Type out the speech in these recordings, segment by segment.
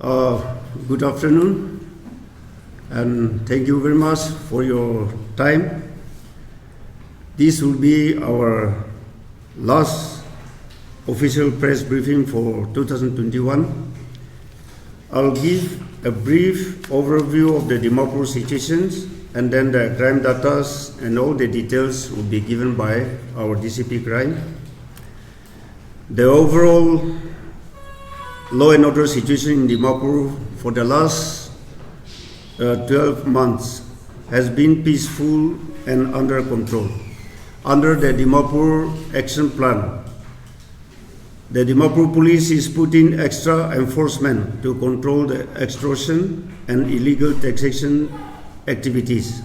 Good afternoon, and thank you very much for your time. This will be our last official press briefing for 2021. I'll give a brief overview of the Dimapur situations, and then the crime data and all the details will be given by our DCP Crime. The overall law and order situation in Dimapur for the last 12 months has been peaceful and under control. Under the Dimapur Action Plan, the Dimapur Police is putting extra enforcement to control the extortion and illegal taxation activities.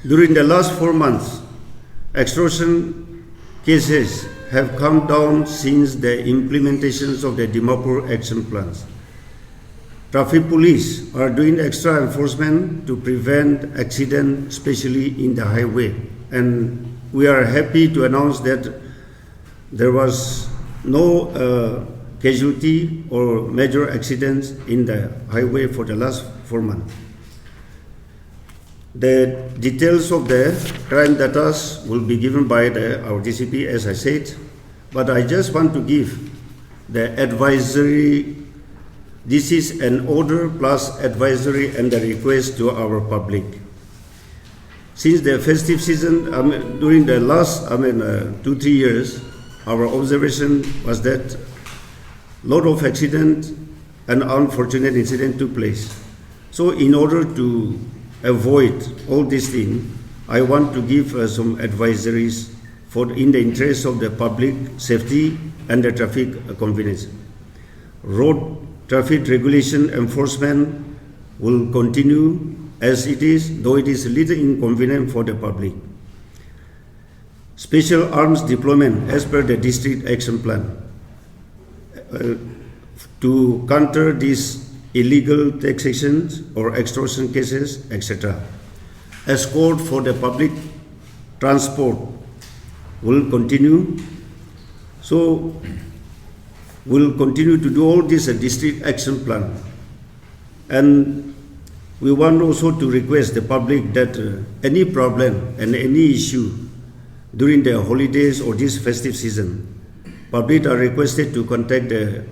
During the last 4 months, extortion cases have come down since the implementations of the Dimapur Action Plans. Traffic police are doing extra enforcement to prevent accidents, especially in the highway. And we are happy to announce that there was no casualty or major accidents in the highway for the last 4 months. The details of the crime data will be given by our DCP, as I said, but I just want to give the advisory. This is an order plus advisory and a request to our public. Since the festive season, during the last 2-3 years, our observation was that a lot of accidents and unfortunate incidents took place. So in order to avoid all these things, I want to give some advisories in the interest of the public safety and the traffic convenience. Road traffic regulation enforcement will continue as it is, though it is a little inconvenient for the public. Special arms deployment as per the district action plan to counter these illegal taxations or extortion cases, etc. Escort for the public transport will continue. So we'll continue to do all this district action plan. And we want also to request the public that any problem and any issue during the holidays or this festive season, public are requested to contact the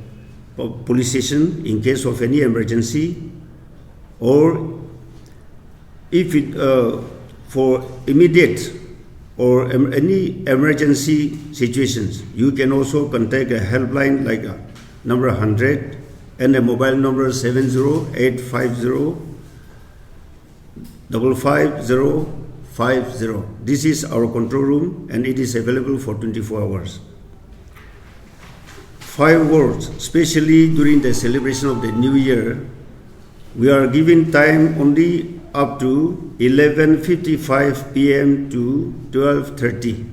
police station in case of any emergency, or if it for immediate or any emergency situations, you can also contact a helpline like number 100 and a mobile number 70850-55050. This is our control room and it is available for 24 hours. Fireworks, especially during the celebration of the New Year, we are giving time only up to 11:55 p.m. to 12:30.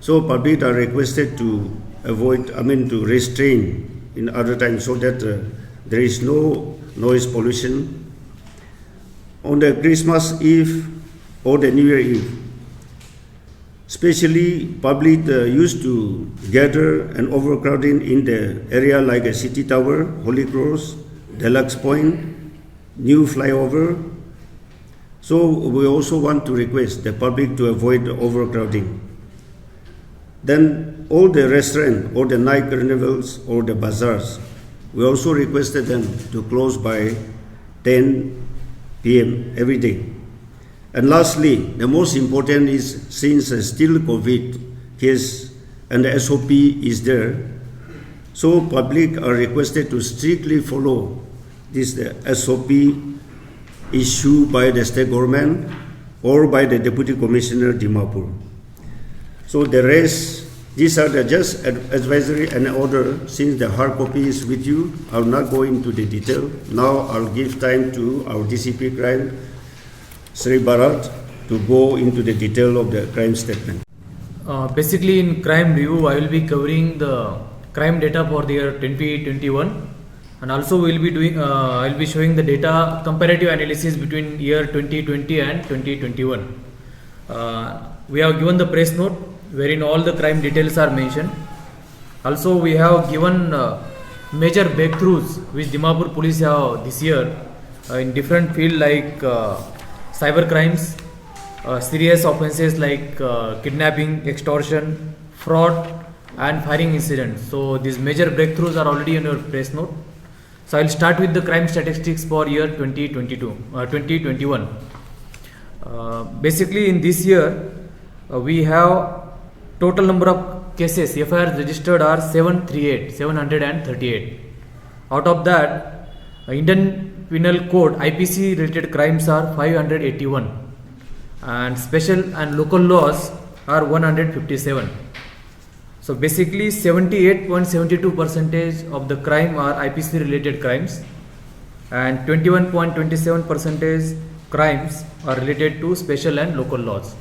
So public are requested to to restrain in other times so that there is no noise pollution. On the Christmas Eve or the New Year Eve, especially public used to gather and overcrowding in the area like a City Tower, Holy Cross, Deluxe Point, New Flyover. So we also want to request the public to avoid overcrowding. Then all the restaurants or the night carnivals or the bazaars, we also requested them to close by 10 p.m. every day. And lastly, the most important is, since still COVID case and the SOP is there, so public are requested to strictly follow this SOP issued by the state government or by the Deputy Commissioner Dimapur. So the rest, these are the just advisory and order. Since the hard copy is with you, I will not go into the detail. Now I'll give time to our DCP Crime, Sri Bharat, to go into the detail of the crime statement. Basically, in crime review, I will be covering the crime data for the year 2021, and also we will be doing. I will be showing the data comparative analysis between year 2020 and 2021. We have given the press note wherein all the crime details are mentioned. Also, we have given major breakthroughs which Dimapur police have this year in different field like cyber crimes, serious offences like kidnapping, extortion, fraud and firing incidents. So these major breakthroughs are already in your press note. So I'll start with the crime statistics for year 2021. Basically in this year we have total number of cases FIRs registered are 738. Out of that Indian Penal Code IPC related crimes are 581 and special and local laws are 157. So basically 78.72% of the crime are IPC related crimes and 21.27% crimes are related to special and local laws.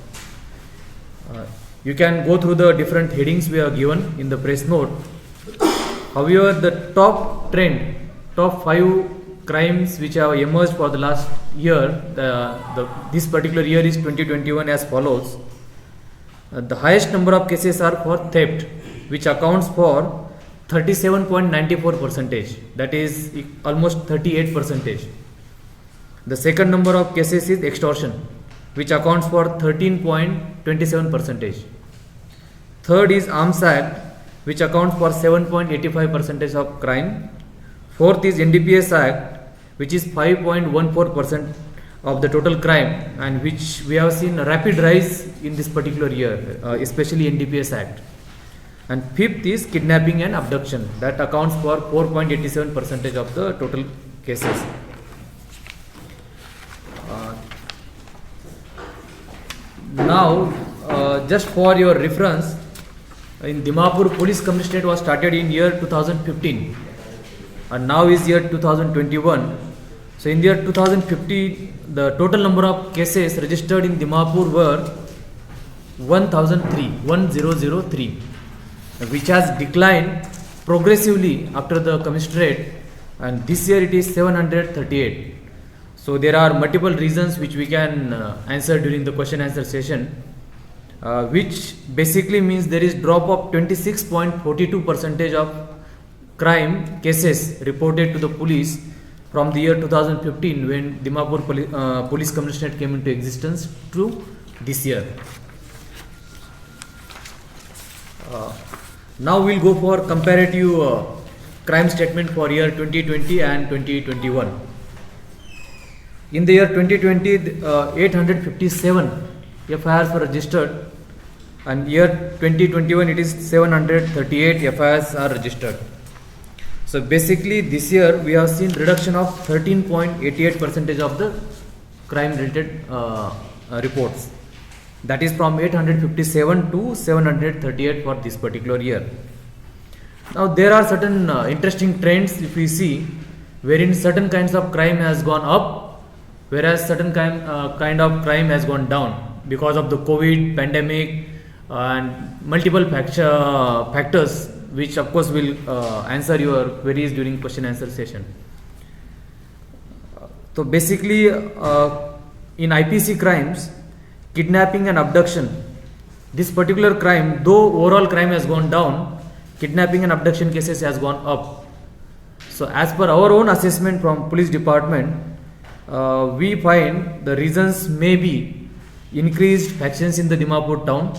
You can go through the different headings we have given in the press note. However, the top 5 crimes which have emerged for the last year, this particular year is 2021 as follows. The highest number of cases are for theft, which accounts for 37.94%, that is almost 38%. The second number of cases is extortion, which accounts for 13.27%. Third is Arms Act, which accounts for 7.85% of crime. Fourth is NDPS Act, which is 5.14% of the total crime, and which we have seen a rapid rise in this particular year, especially NDPS Act. And fifth is kidnapping and abduction, that accounts for 4.87% of the total cases. Now, just for your reference, in Dimapur Police Commissionerate was started in year 2015 and now is year 2021. So in the year 2015, the total number of cases registered in Dimapur were 1003, which has declined progressively after the commissionerate, and this year it is 738. So there are multiple reasons which we can answer during the question answer session, which basically means there is drop of 26.42% of crime cases reported to the police from the year 2015 when Dimapur Police Commissionerate came into existence to this year. Now we'll go for comparative crime statement for year 2020 and 2021. In the year 2020, 857 FIRs were registered, and year 2021 it is 738 FIRs are registered. So basically this year we have seen reduction of 13.88% of the crime related reports. That is from 857 to 738 for this particular year. Now there are certain interesting trends if we see, wherein certain kinds of crime has gone up, whereas certain kind of crime has gone down because of the COVID pandemic and multiple factors, which of course will answer your queries during question answer session. So basically in IPC crimes, kidnapping and abduction, this particular crime, though overall crime has gone down, kidnapping and abduction cases has gone up. So as per our own assessment from police department, we find the reasons may be increased factions in the Dimapur town,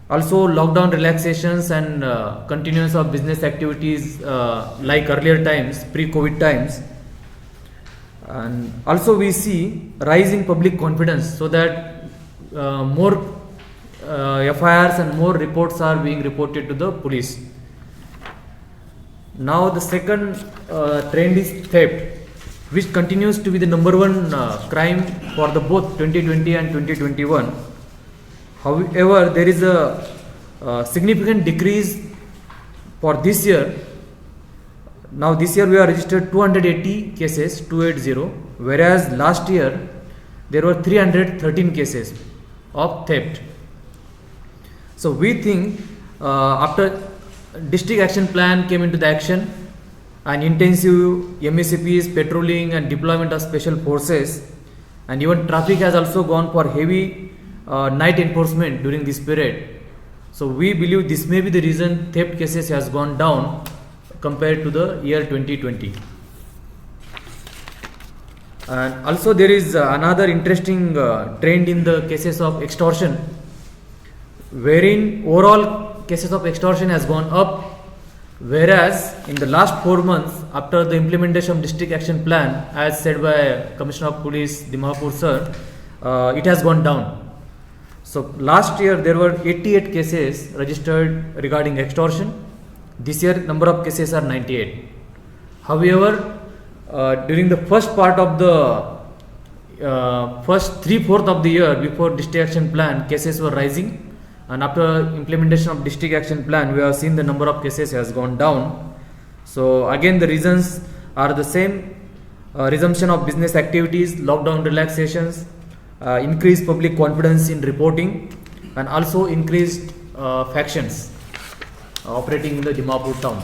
also lockdown relaxations and continuance of business activities like earlier times, pre-COVID times, and also we see rise in public confidence, so that more FIRs and more reports are being reported to the police. Now the second trend is theft, which continues to be the number one crime for the both 2020 and 2021. However, there is a significant decrease for this year. Now this year we have registered 280 cases, 280, whereas last year there were 313 cases of theft. So we think after district action plan came into the action and intensive MECPs, patrolling and deployment of special forces, and even traffic has also gone for heavy night enforcement during this period. So we believe this may be the reason theft cases has gone down compared to the year 2020. And also there is another interesting trend in the cases of extortion, wherein overall cases of extortion has gone up, whereas in the last 4 months after the implementation of district action plan, as said by Commissioner of Police Dimapur sir, it has gone down. So last year there were 88 cases registered regarding extortion. This year number of cases are 98. However, during the first part of the first 3/4 of the year before district action plan, cases were rising, and after implementation of district action plan, we have seen the number of cases has gone down. So again the reasons are the same: resumption of business activities, lockdown relaxations, increased public confidence in reporting, and also increased factions operating in the Dimapur town.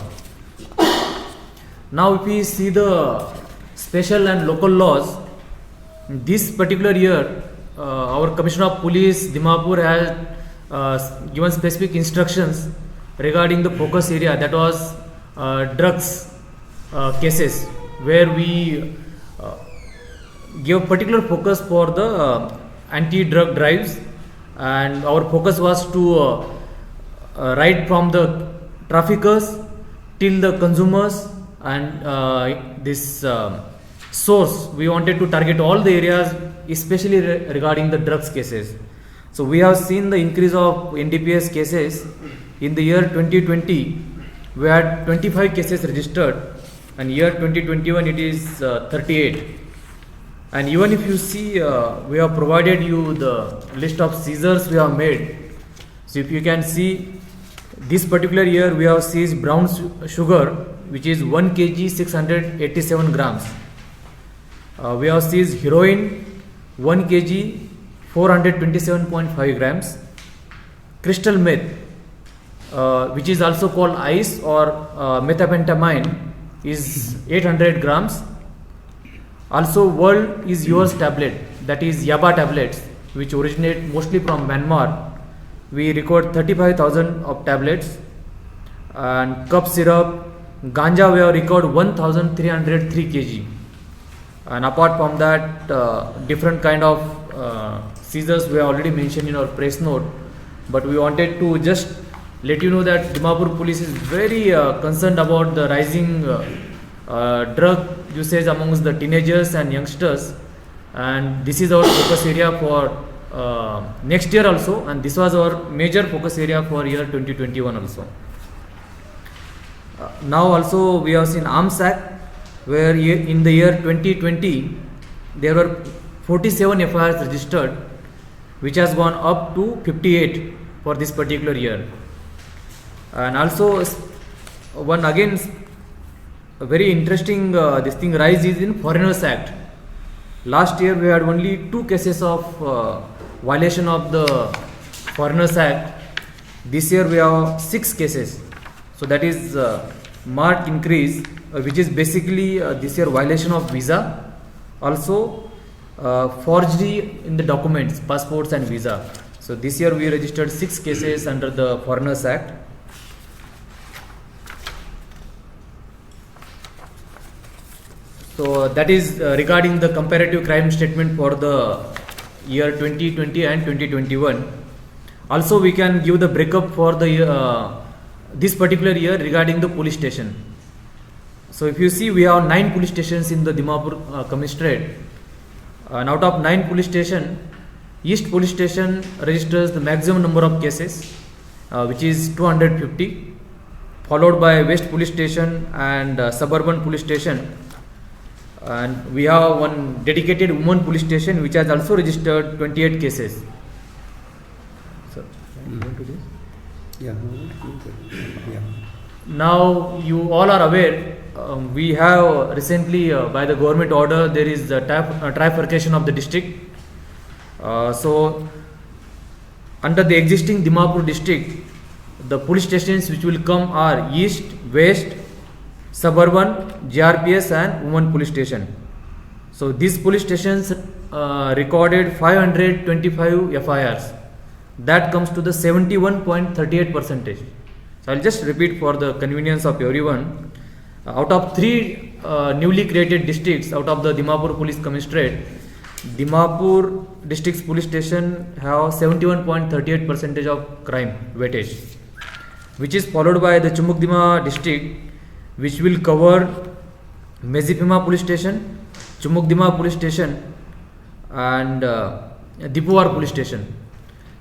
Now if we see the special and local laws, this particular year our Commissioner of Police Dimapur has given specific instructions regarding the focus area, that was drugs cases, where we give particular focus for the anti-drug drives, and our focus was to right from the traffickers till the consumers, and this source, we wanted to target all the areas, especially regarding the drugs cases. So we have seen the increase of NDPS cases. In the year 2020 we had 25 cases registered, and year 2021 it is 38. And even if you see, we have provided you the list of seizures we have made. So if you can see, this particular year we have seized brown sugar, which is 1 kg 687 grams. We have seized heroin 1 kg 427.5 grams. Crystal meth, which is also called ice or methamphetamine, is 800 grams. Also world is yours tablet, that is yaba tablets, which originate mostly from Myanmar. We record 35,000 of tablets. And cup syrup, ganja, we have recorded 1303 kg. And apart from that, different kind of seizures we have already mentioned in our press note, but we wanted to just let you know that Dimapur police is very concerned about the rising drug usage amongst the teenagers and youngsters, and this is our focus area for next year also, and this was our major focus area for year 2021 also. Now also we have seen Arms Act, where in the year 2020 there were 47 FIRs registered, which has gone up to 58 for this particular year. And also one again a very interesting this thing rise is in Foreigners Act. Last year we had only 2 cases of violation of the Foreigners Act. This year we have 6 cases. So that is marked increase, which is basically this year violation of visa, also forgery in the documents, passports and visa. So this year we registered 6 cases under the Foreigners Act. So that is regarding the comparative crime statement for the year 2020 and 2021. Also we can give the breakup for the this particular year regarding the police station. So if you see, we have 9 police stations in the Dimapur Commissionerate, and out of 9 police stations, East Police Station registers the maximum number of cases, which is 250, followed by West Police Station and Suburban Police Station. And we have one dedicated women police station which has also registered 28 cases. So, Yeah. now you all are aware, we have recently by the government order there is a trifurcation of the district. So under the existing Dimapur district, the police stations which will come are East, West, Suburban, GRPS and Women Police Station. So these police stations recorded 525 FIRs. That comes to the 71.38%. So I'll just repeat for the convenience of everyone. Out of three newly created districts out of the Dimapur Police Commissionerate, Dimapur District's police station have 71.38% of crime weightage, which is followed by the Chumukdima district, which will cover Mezipima police station, Chumukdima police station, and Dipuwar police station.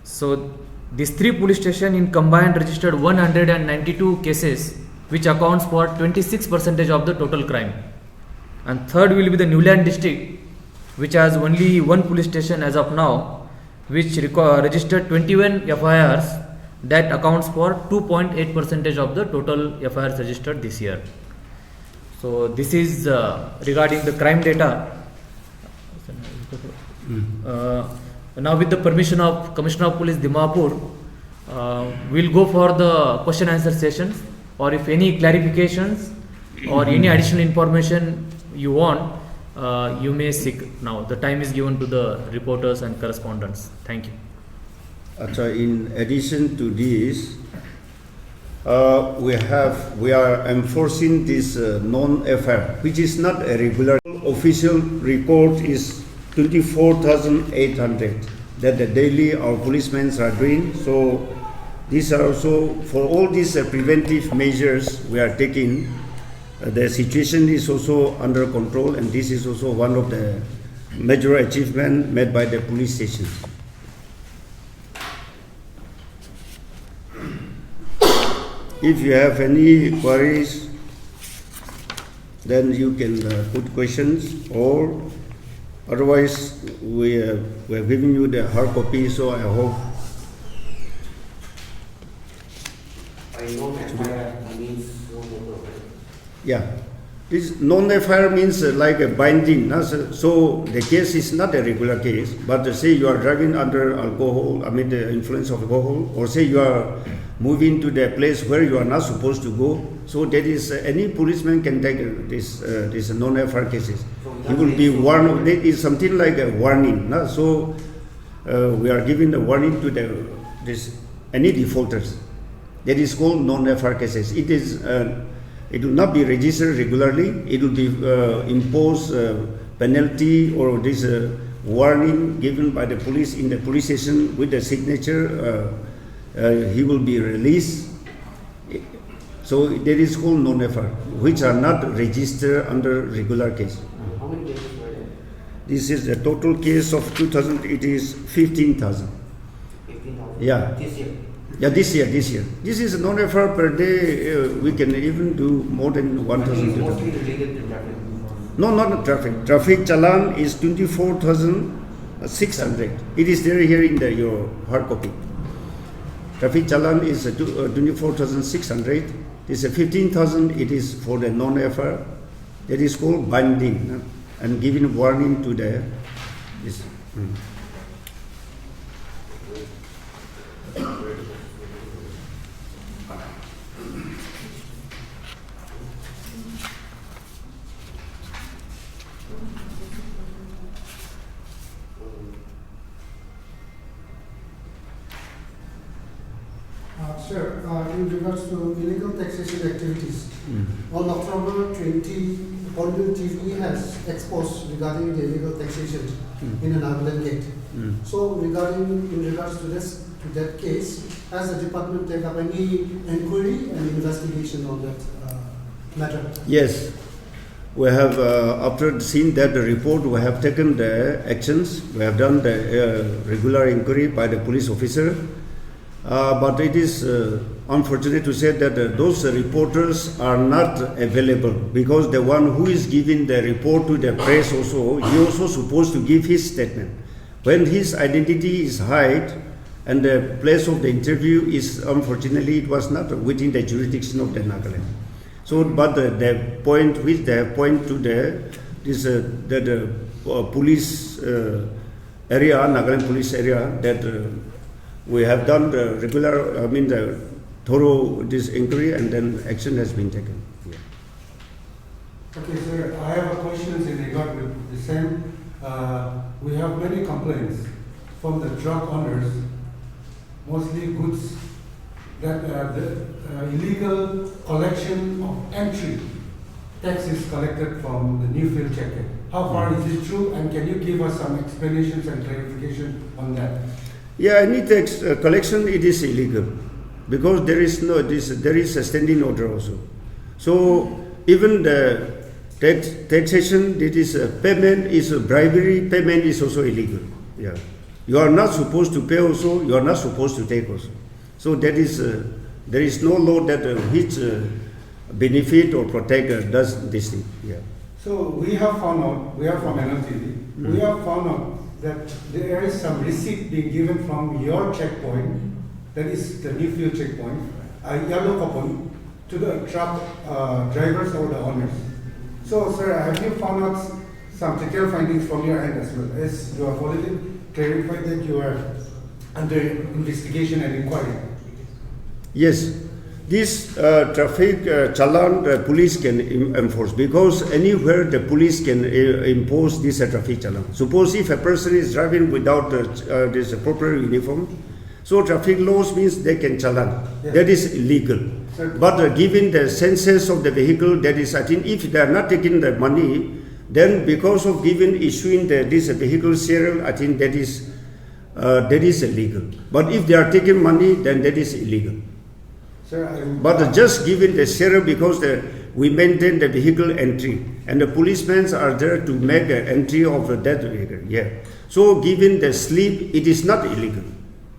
So these three police stations in combined registered 192 cases, which accounts for 26% of the total crime. And third will be the Newland district, which has only one police station as of now, which registered 21 FIRs, that accounts for 2.8% of the total FIRs registered this year. So this is regarding the crime data. Now with the permission of Commissioner of Police Dimapur, we'll go for the question answer sessions, or if any clarifications or any additional information you want, you may seek now. The time is given to the reporters and correspondents. Thank you. In addition to this, we are enforcing this non-FIR, which is not a regular. Official report is 24,800 that the daily our policemen are doing. So these are also for all these preventive measures we are taking. The situation is also under control, and this is also one of the major achievements made by the police stations. If you have any queries, then you can put questions, or otherwise we have given you the hard copy, so I hope. Yeah, this non-FIR means like a binding. So the case is not a regular case, but say you are driving under alcohol, the influence of alcohol, or say you are moving to the place where you are not supposed to go. So that is any policeman can take this non-FIR cases. He will be warned. It is something like a warning. So we are giving a warning to any defaulters. That is called non-FIR cases. It will not be registered regularly. It will be impose penalty or this warning given by the police in the police station with the signature. He will be released. So that is called non-FIR, which are not registered under regular case. How many cases were there? This is the total case of 2000. It is 15,000. 15,000? Yeah. This year? Yeah, this year. This is non-FIR per day. We can even do more than 1,000. It's mostly related to traffic. No, not traffic. Traffic challan is 24,600. It is there here in your hard copy. Traffic challan is 24,600. This is 15,000. It is for the non-FIR. That is called binding and giving warning to the. This. Sir, in regards to illegal taxation activities, on October 20, Hornbill TV has exposed regarding the illegal taxation in an Nagaland gate. So, in regards to that case, has the department taken up any inquiry and investigation on that matter? Yes, we have. After seeing that the report, we have taken the actions. We have done the regular inquiry by the police officer. But it is unfortunate to say that those reporters are not available, because the one who is giving the report to the press also, he also supposed to give his statement. When his identity is hid and the place of the interview is, unfortunately, it was not within the jurisdiction of the Nagaland. So, but the point which they point to the police area, Nagaland police area, that we have done the regular, the thorough this inquiry, and then action has been taken. Yeah. Okay, sir, I have a question in regard with the same. We have many complaints from the drug owners, mostly goods, that the illegal collection of entry tax is collected from the new fuel check gate. How far is it true, and can you give us some explanations and clarification on that? Yeah, any tax collection, it is illegal because there is there is a standing order also. So even the taxation, it is payment is bribery. Payment is also illegal. Yeah, you are not supposed to pay also. You are not supposed to take also. So that is there is no law that which benefit or protect does this thing. Yeah. So we have found out, we are from NLTV, we have found out that there is some receipt being given from your checkpoint, that is the new fuel checkpoint, a yellow coupon to the truck drivers or the owners. So sir, have you found out some detailed findings from your end as well? As you have already clarified that you are under investigation and inquiry. Yes, this traffic challan police can enforce because anywhere the police can impose this traffic challan. Suppose if a person is driving without this proper uniform, so traffic laws means they can challan. Yes. That is illegal. Sir. But given the census of the vehicle, that is, I think, if they are not taking the money, then because of issuing this vehicle serial, I think that is illegal. But if they are taking money, then that is illegal. Sir, But just given the serial because we maintain the vehicle entry and the policemen are there to make the entry of that vehicle. Yeah. So given the slip, it is not illegal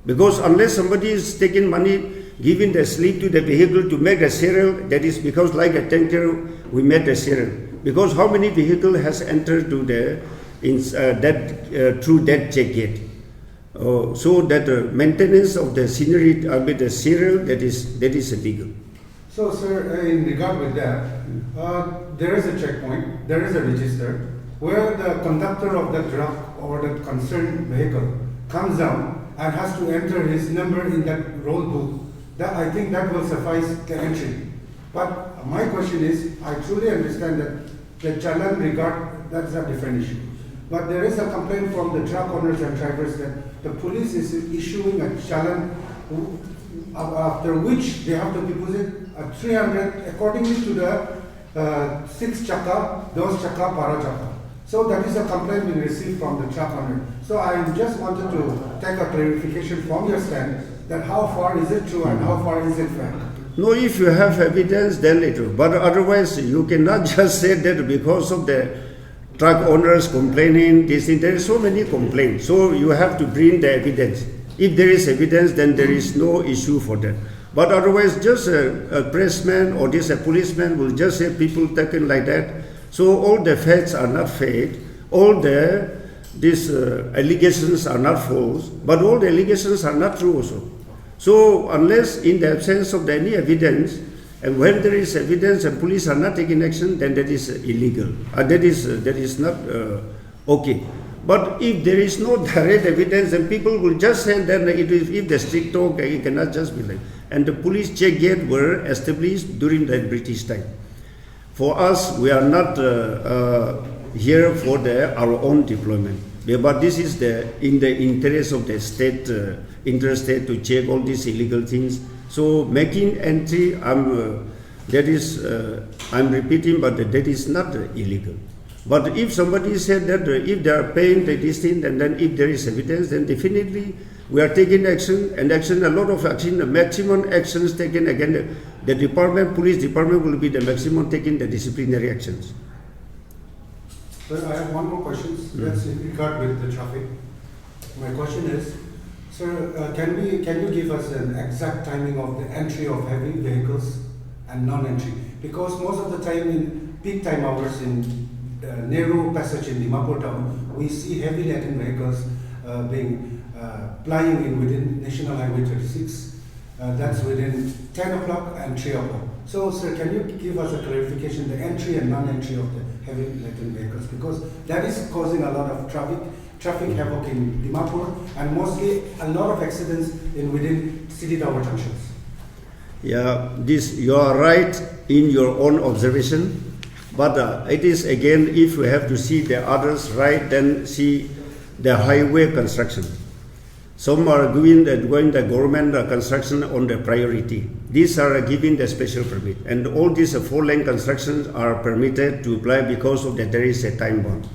because unless somebody is taking money, giving the slip to the vehicle to make the serial, that is because like a tanker, we made the serial. Because how many vehicle has entered to the through that check gate? So that maintenance of the scenery with the serial, that is illegal. So, sir, in regard with that, there is a checkpoint, there is a register where the conductor of the truck or the concerned vehicle comes down and has to enter his number in that roll book. That I think that will suffice the entry. But my question is, I truly understand that the challan regard, that's a different issue. But there is a complaint from the truck owners and drivers that the police is issuing a challan after which they have to deposit 300 accordingly to the 6 chakka, those chakka, para chakka. So that is a complaint we received from the truck owner. So I just wanted to take a clarification from your stand that how far is it true and how far is it fact? No, if you have evidence, then it will. But otherwise, you cannot just say that because of the truck owners complaining, this thing. There are so many complaints. So you have to bring the evidence. If there is evidence, then there is no issue for that. But otherwise, just a pressman or just a policeman will just say people taken like that. So all the facts are not fake. All these allegations are not false. But all the allegations are not true also. So unless in the absence of any evidence, and when there is evidence and police are not taking action, then that is illegal. That is not okay. But if there is no direct evidence, then people will just say then if the strict talk, it cannot just be like. And the police check gate were established during the British time. For us, we are not here for our own deployment. But this is in the interest of the state, interstate to check all these illegal things. So making entry, I'm repeating, but that is not illegal. But if somebody said that if they are paying this thing, and then if there is evidence, then definitely we are taking action, and a lot of action, the maximum actions taken again. The police department will be the maximum taking the disciplinary actions. Sir, I have one more question. That's in regard with the traffic. My question is, sir, can you give us an exact timing of the entry of heavy vehicles and non-entry? Because most of the time in peak time hours in Nehru Passage in Dimapur town, we see heavy laden vehicles plying in within National Highway 36. That's within 10 o'clock and 3 o'clock. So, sir, can you give us a clarification, the entry and non-entry of the heavy laden vehicles? Because that is causing a lot of traffic havoc in Dimapur and mostly a lot of accidents within city tower junctions. Yeah, you are right in your own observation, but it is again, if you have to see the others right, then see the highway construction. Some are going the government construction on the priority. These are given the special permit, and all these 4-lane constructions are permitted to apply because of that there is a time bond.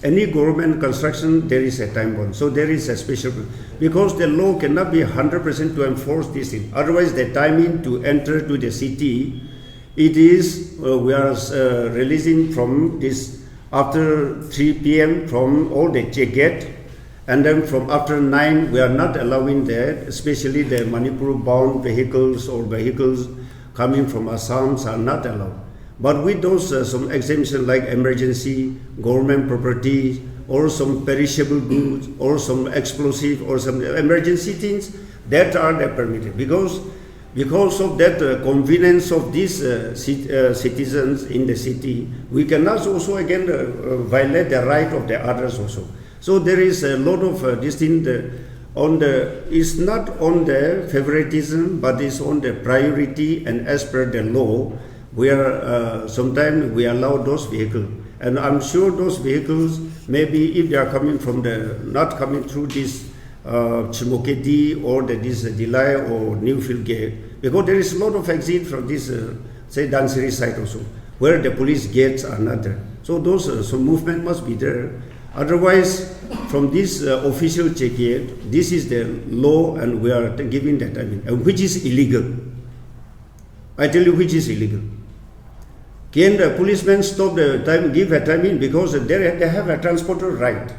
Any government construction, there is a time bond. So there is a special, because the law cannot be 100% to enforce this thing. Otherwise, the timing to enter to the city, it is, we are releasing from this after 3 p.m. from all the gate, and then from after 9, we are not allowing that, especially the Manipur-bound vehicles or vehicles coming from Assam are not allowed. But with those some exemptions like emergency, government property, or some perishable goods, or some explosive, or some emergency things, that are permitted. Because of that convenience of these citizens in the city, we cannot also again violate the right of the others also. So there is a lot of this thing it's not on the favoritism, but it's on the priority, and as per the law, where sometimes we allow those vehicles. And I'm sure those vehicles, maybe if they are coming from not coming through this Chimokedi or this Delhi or Newfield Gate, because there is a lot of exit from this, say, Dhansiri side also, where the police gates are not there. So those, some movement must be there. Otherwise, from this official check gate, this is the law, and we are giving that timing, and which is illegal. I tell you which is illegal. Can the policemen stop the time, give a timing, because they have a transporter right.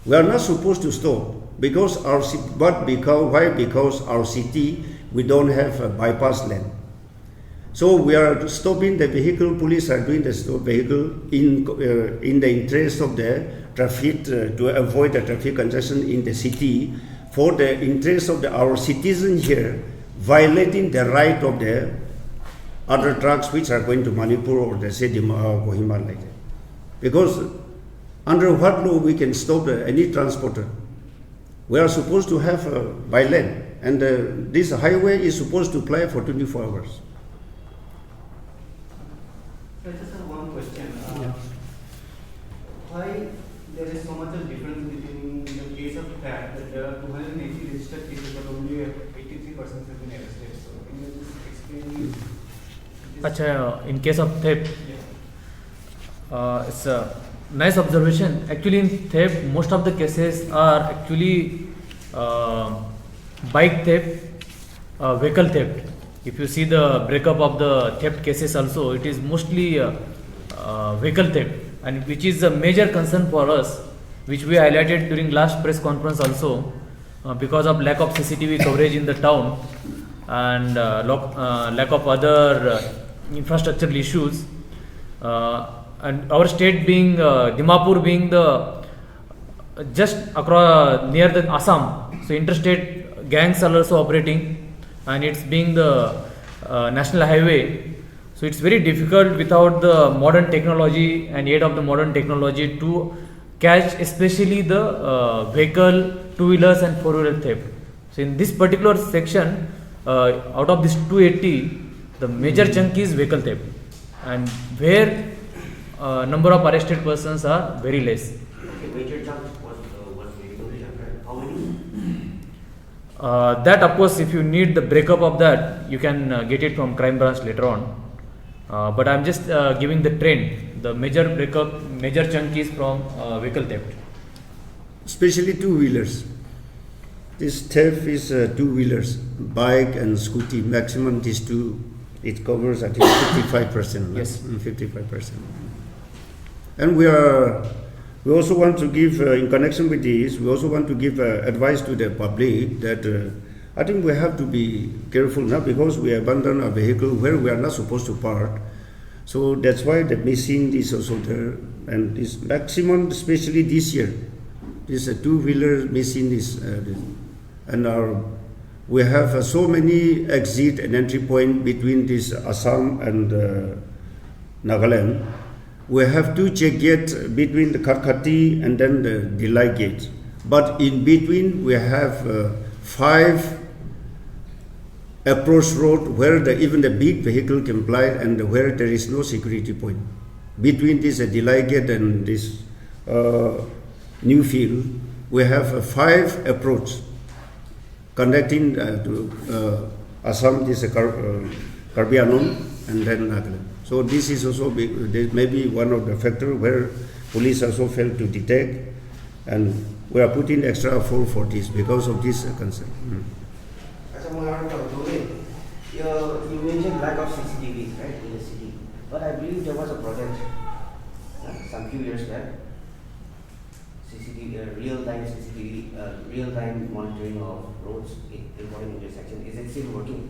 We are not supposed to stop because why? Because our city, we don't have a bypass lane. So we are stopping the vehicle. Police are doing the stop vehicle in the interest of the traffic to avoid the traffic congestion in the city, for the interest of our citizens here, violating the right of the other trucks which are going to Manipur or the city Kohima like that. Because under what law we can stop any transporter? We are supposed to have by lane, and this highway is supposed to apply for 24 hours. I just have one question. Why there is so much of difference between the case of theft, that there are 280 registered cases, but only 83% have been arrested? So can you just explain this? Acha, in case of theft, it's a nice observation. Actually, in theft, most of the cases are actually bike theft, vehicle theft. If you see the breakup of the theft cases also, it is mostly vehicle theft, and which is a major concern for us, which we highlighted during last press conference also, because of lack of CCTV coverage in the town and lack of other infrastructural issues, and our state being Dimapur being the just across near the Assam, so interstate gangs are also operating, and it's being the national highway, so it's very difficult without the modern technology and aid of the modern technology to catch especially the vehicle, two-wheelers and four-wheeler theft. So in this particular section, out of this 280, the major chunk is vehicle theft, and where number of arrested persons are very less. Okay, major chunk was vehicle theft, right? How many? That, of course, if you need the breakup of that, you can get it from crime branch later on. But I'm just giving the trend. The major breakup, major chunk is from vehicle theft. Especially two-wheelers. This theft is two-wheelers, bike and scooty. Maximum these two, it covers I think 55%. Yes, 55%. And we also want to give, in connection with this, we also want to give advice to the public that I think we have to be careful now, because we abandon a vehicle where we are not supposed to park. So that's why the missing is also there, and this maximum, especially this year, this two-wheeler missing is, and we have so many exit and entry point between this Assam and Nagaland. We have two check gates between the Karkhati and then the Delhi gate. But in between, we have 5 approach road where even the big vehicle can fly, and where there is no security point. Between this Delhi gate and this Newfield, we have 5 approach. connecting to Assam, this Karbi Anong, and then Nagaland. So this is also maybe one of the factors where police also failed to detect, and we are putting extra effort for this because of this concern. You mentioned lack of CCTVs, right, in the city. But I believe there was a project some few years back. CCTV, real-time monitoring of roads, important intersection. Is it still working?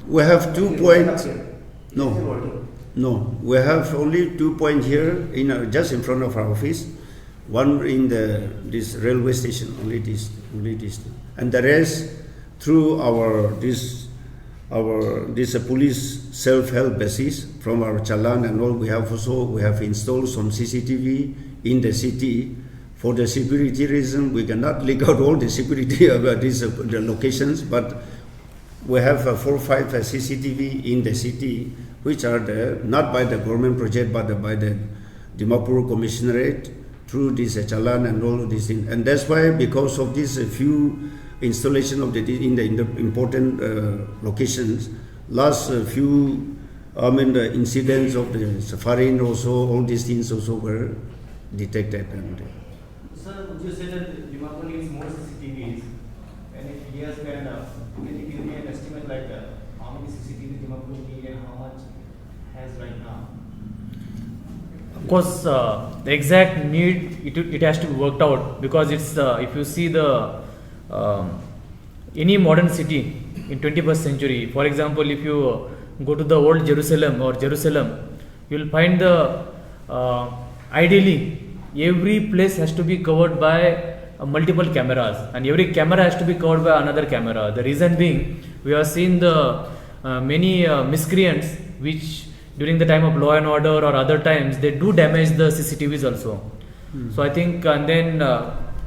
We have 2 points. Is it No, still working? no. We have only 2 points here, just in front of our office. One in this railway station, only this, and the rest through this police self-help basis from our Chalan and all. We have installed some CCTV in the city. For the security reason, we cannot leak out all the security about the locations, but we have 4 or 5 CCTV in the city, which are there, not by the government project, but by the Dimapur Commissionerate through this Chalan and all of these things. And that's why, because of this few installation of in the important locations, last few the incidents of the safari also, all these things also were detected. Sir, would you say that Dimapur needs more CCTVs? And if yes, then can you give me an estimate like how many CCTVs Dimapur need and how much has right now? Of course, the exact need it has to be worked out, because it's if you see the any modern city in 21st century, for example, if you go to the old Jerusalem, you will find the ideally every place has to be covered by multiple cameras, and every camera has to be covered by another camera. The reason being, we have seen the many miscreants which during the time of law and order or other times they do damage the CCTVs also. So I think, and then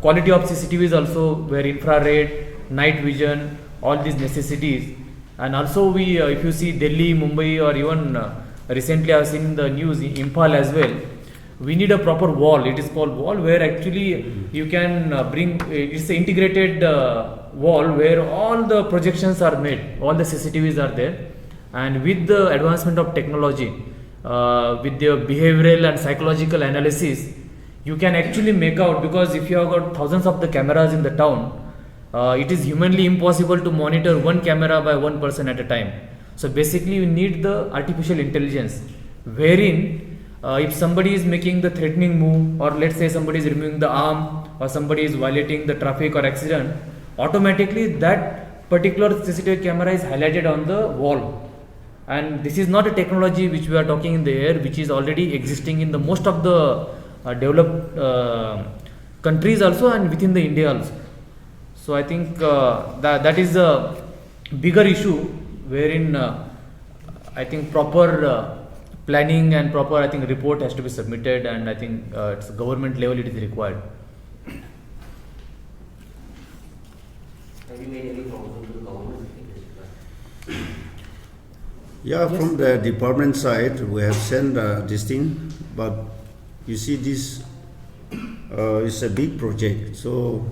quality of CCTVs also were infrared, night vision, all these necessities. And also we, if you see Delhi, Mumbai, or even recently I have seen in the news, Imphal as well, we need a proper wall. It is called wall, where actually you can bring, it's an integrated wall where all the projections are made, all the CCTVs are there. And with the advancement of technology, with the behavioral and psychological analysis, you can actually make out, because if you have got thousands of the cameras in the town, it is humanly impossible to monitor one camera by one person at a time. So basically you need the artificial intelligence, wherein if somebody is making the threatening move, or let's say somebody is removing the arm, or somebody is violating the traffic or accident, automatically that particular CCTV camera is highlighted on the wall. And this is not a technology which we are talking in the air, which is already existing in the most of the developed countries also, and within the India also. So I think that is a bigger issue, wherein I think proper planning and proper report has to be submitted, and I think it's government level it is required. Have you made any proposal to the government? Yeah, yes. From the department side, we have sent this thing, but you see this is a big project. So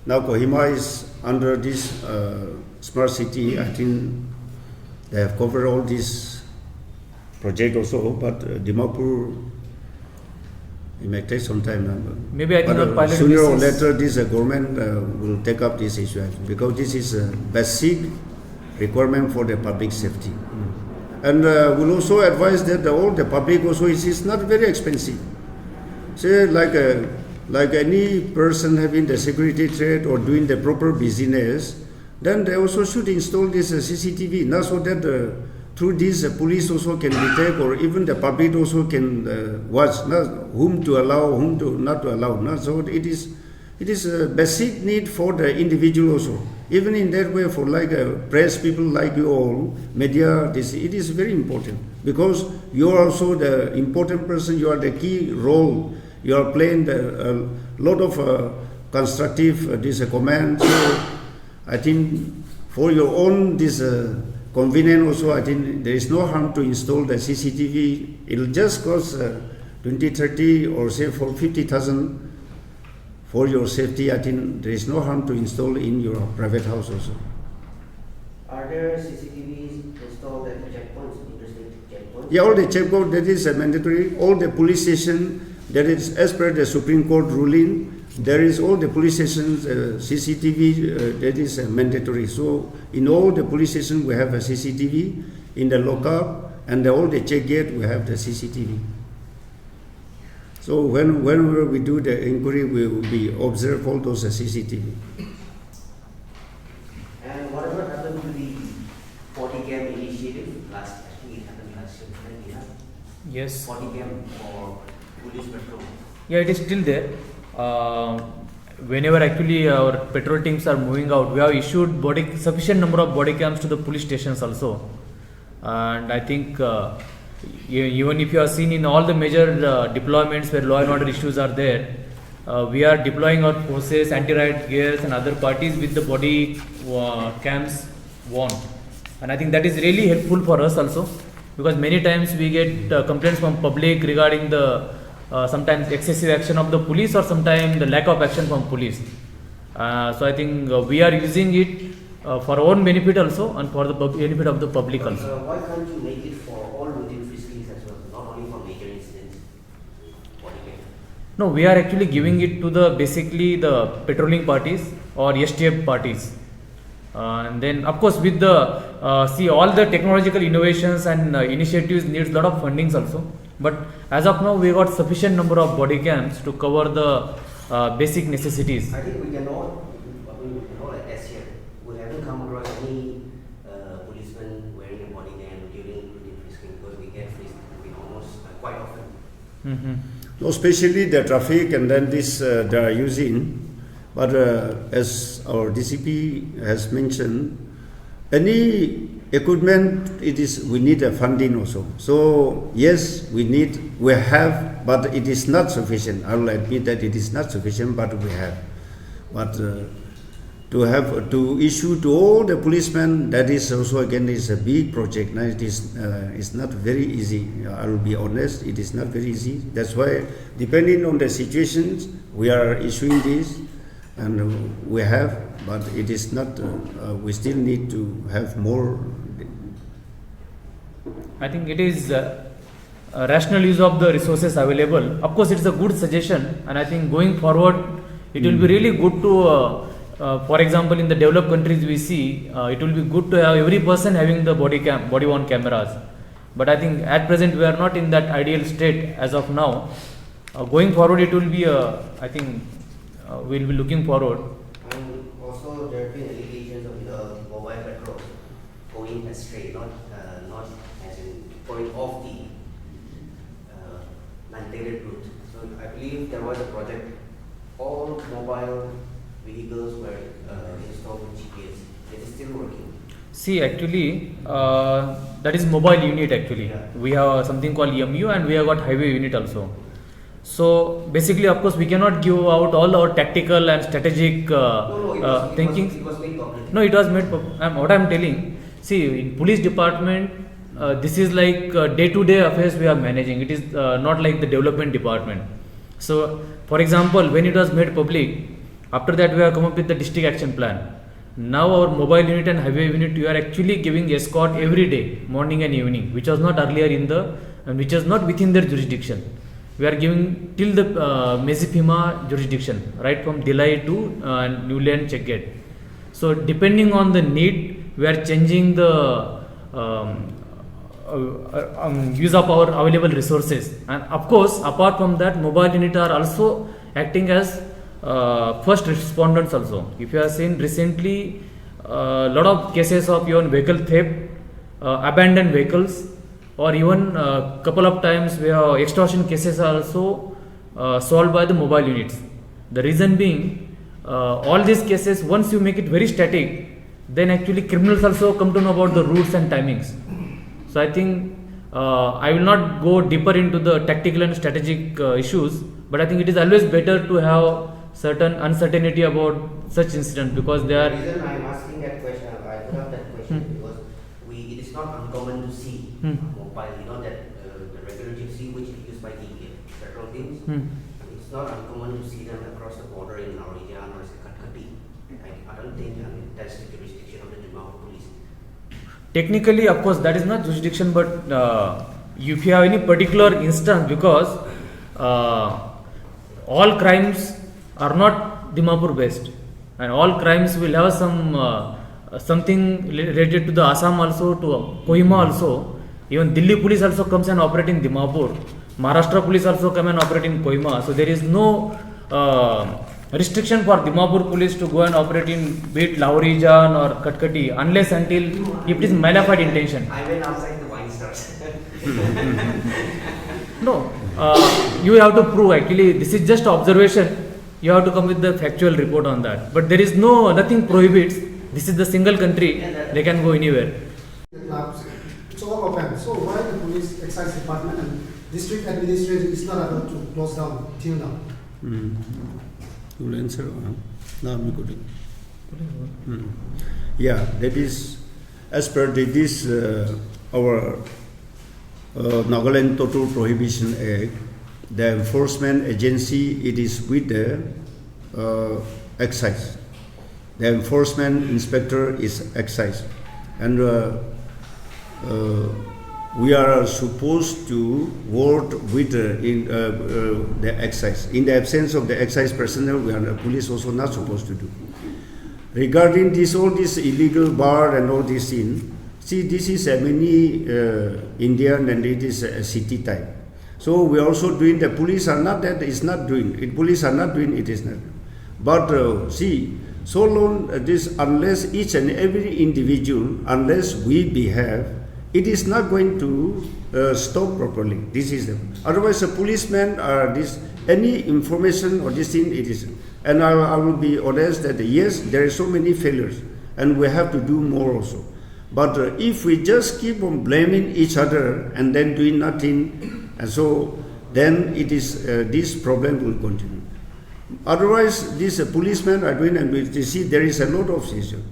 now Kohima is under this smart city. I think they have covered all this project also, but Dimapur, it may take some time. Maybe I think on pilot sooner or basis, later this government will take up this issue, because this is a basic requirement for the public safety. And we'll also advise that all the public also is not very expensive. Say like any person having the security threat or doing the proper business, then they also should install this CCTV, not so that through this police also can detect, or even the public also can watch, not whom to allow, whom to not to allow. Not? So it is a basic need for the individual also. Even in that way, for like press people like you all, media, it is very important, because you are also the important person. You are the key role. You are playing a lot of constructive command. So I think for your own convenience also, I think there is no harm to install the CCTV. It will just cost 20, 30, or say for 50,000 for your safety, I think there is no harm to install in your private house also. Are there CCTVs installed at checkpoints, interstate checkpoints? Yeah, all the checkpoint, that is mandatory. All the police station, that is as per the Supreme Court ruling, there is all the police stations CCTV, that is mandatory. So in all the police stations we have a CCTV, in the lockup and all the check gate we have the CCTV. So whenever we do the inquiry, we will be observe all those CCTV. And whatever happened to the 40 cam initiative last, I think it happened last year, right? Yeah? Yes. 40 cam for police patrol. Yeah, it is still there. Whenever actually our patrol teams are moving out, we have issued sufficient number of body cams to the police stations also. And I think even if you have seen in all the major deployments where law and order issues are there, we are deploying our forces, anti-riot gears and other parties with the body cams worn. And I think that is really helpful for us also, because many times we get complaints from public regarding the sometimes excessive action of the police or sometimes the lack of action from police. So I think we are using it for our own benefit also and for the benefit of the public also. Why can't you make it for all routine friskies as well, not only for major incidents? Body cam. No, we are actually giving it to the basically the patrolling parties or STF parties. And then of course with the see all the technological innovations and initiatives needs a lot of fundings also. But as of now, we got sufficient number of body cams to cover the basic necessities. I think we cannot, like as here, we haven't come across any policeman wearing a body cam during routine frisking, because we get frisked almost quite often. Mm-hmm. So especially the traffic and then this they are using. But as our DCP has mentioned, any equipment, we need a funding also. So yes, we have, but it is not sufficient. I will admit that it is not sufficient, but we have. But to issue to all the policemen, that is also again is a big project. Now it is it's not very easy. I will be honest, it is not very easy. That's why, depending on the situations, we are issuing this, and we have, but it is not. We still need to have more. I think it is a rational use of the resources available. Of course, it's a good suggestion, and I think going forward, it will be really good to, for example, in the developed countries we see, it will be good to have every person having the body-worn cameras. But I think at present we are not in that ideal state as of now. Going forward, it will be, I think, we'll be looking forward. And also there have been allegations of the mobile patrol going astray, not as in going off the mandated route. So I believe there was a project, all mobile vehicles were installed with GPS. It is still working. See, actually, that is mobile unit actually. Yeah. We have something called EMU and we have got highway unit also. So basically, of course, we cannot give out all our tactical and strategic thinking. It was made public. No, it was made. What I am telling. See, in police department, this is like day-to-day affairs we are managing. It is not like the development department. So, for example, when it was made public, after that we have come up with the district action plan. Now our mobile unit and highway unit, we are actually giving escort every day, morning and evening, which was not earlier which was not within their jurisdiction. We are giving till the Mezipima jurisdiction, right from Dilai to New Land check gate. So depending on the need, we are changing the use of our available resources. And of course, apart from that, mobile unit are also acting as first respondents also. If you have seen recently, a lot of cases of even vehicle theft, abandoned vehicles, or even couple of times where extortion cases are also solved by the mobile units. The reason being, all these cases, once you make it very static, then actually criminals also come to know about the routes and timings. So I think I will not go deeper into the tactical and strategic issues, but I think it is always better to have certain uncertainty about such incidents, because they are. The reason I am asking that question, I put up that question because it is not uncommon to see mobile, that the regular gypsy which is used by the petrol teams. It's not uncommon to see them across the border in I don't think that's the jurisdiction of the Dimapur police. Technically, of course, that is not jurisdiction, but if you have any particular instance, because all crimes are not Dimapur based, and all crimes will have some something related to the Assam also, to Kohima also. Even Delhi police also comes and operate in Dimapur. Maharashtra police also come and operate in Kohima. So there is no restriction for Dimapur police to go and operate in be it Lahorijan or Katkati unless until if it is malafide intention. I went outside the wine stores. No, you have to prove actually this is just observation. You have to come with the factual report on that. But there is nothing prohibits. This is the single country. They can go anywhere. The clubs, it's all open. So why the police, excise department and district administration is not able to close down till now? You will answer. Now I'm good. Yeah, that is as per this our Nagaland Total Prohibition Act. The enforcement agency, it is with the excise. The enforcement inspector is excise, and we are supposed to work with the excise. In the absence of the excise personnel, we are the police also not supposed to do. Regarding all this illegal bar and all this thing, see, this is a mini Indian and it is a city type. So we are also doing. The police are not that is not doing it. Police are not doing it is not. But see, so long this unless each and every individual, unless we behave, it is not going to stop properly. This is the otherwise a policeman this any information or this thing it is. And I will be honest that yes, there are so many failures, and we have to do more also. But if we just keep on blaming each other and then doing nothing, and so then it is this problem will continue. Otherwise, these policemen are doing, and we see there is a lot of seizure.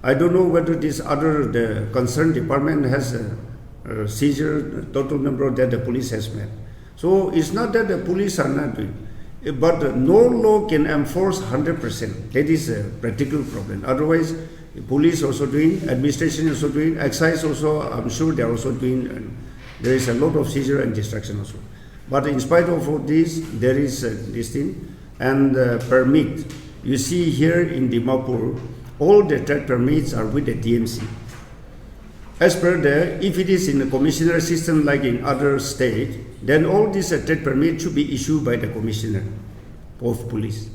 I don't know whether the concerned department has a seizure total number that the police has met. So it's not that the police are not doing, but no law can enforce 100%. That is a practical problem. Otherwise, the police also doing, administration also doing, excise also. I'm sure they are also doing. There is a lot of seizure and destruction also. But in spite of all this, there is this thing. And permit, you see here in Dimapur, all the trade permits are with the DMC. As per if it is in the commissioner system like in other states, then all these trade permits should be issued by the commissioner of police.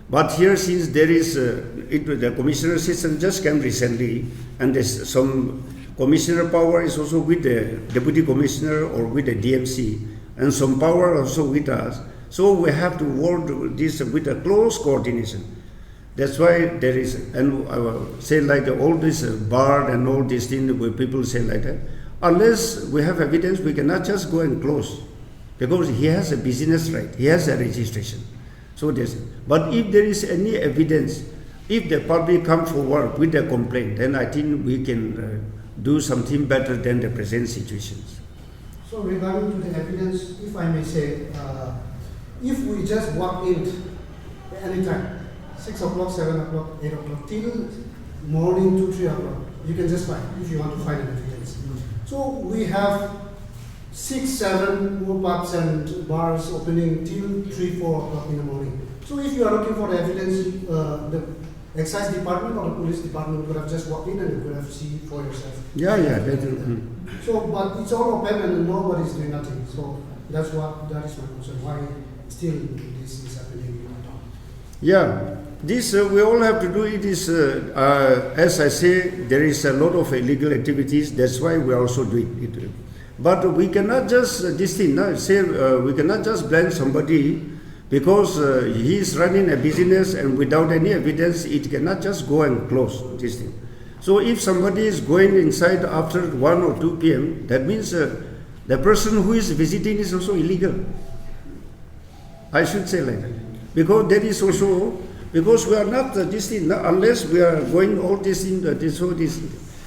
But here, since there is the commissioner system just came recently, and there's some commissioner power is also with the deputy commissioner or with the DMC, and some power also with us. So we have to work this with a close coordination. That's why there is, and I will say like all this bar and all these things where people say like that. Unless we have evidence, we cannot just go and close, because he has a business right, he has a registration. So this, but if there is any evidence, if the public come forward with a complaint, then I think we can do something better than the present situations. So regarding to the evidence, if I may say, if we just walk in anytime, 6 o'clock, 7 o'clock, 8 o'clock, till morning 2, 3 o'clock, you can just find if you want to find an evidence. So we have 6, 7 more pubs and bars opening till 3, 4 o'clock in the morning. So if you are looking for the evidence, the excise department or the police department could have just walked in and you could have seen for yourself. Yeah, that So, but it's all open and nobody is doing nothing. So that is my concern. Why still this is happening? Yeah, this we all have to do. It is as I say, there is a lot of illegal activities. That's why we are also doing it. But we cannot just we cannot just blame somebody because he is running a business and without any evidence, it cannot just go and close this thing. So if somebody is going inside after 1 or 2 p.m., that means the person who is visiting is also illegal. I should say like that. Because there is also, because we are not this thing, unless we are going all this in this.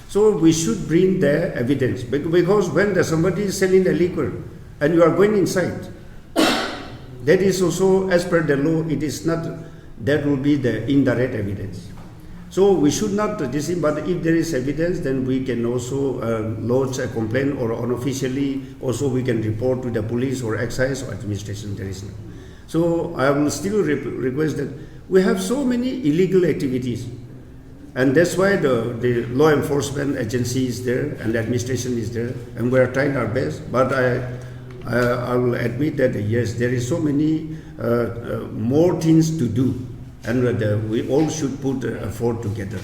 So we should bring the evidence. Because when somebody is selling the liquor and you are going inside, that is also, as per the law, it is not, that will be the indirect evidence. So we should not deceive, but if there is evidence, then we can also lodge a complaint, or unofficially also we can report to the police or excise or administration. There is no. So I will still request that we have so many illegal activities, and that's why the law enforcement agency is there and the administration is there, and we are trying our best. But I will admit that yes, there is so many more things to do, and we all should put effort together.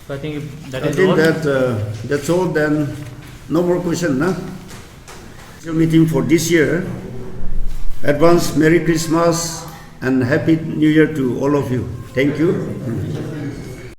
So I think that I is think all. that's all. Then no more question, nah? Meeting for this year. Advance Merry Christmas and Happy New Year to all of you. Thank you.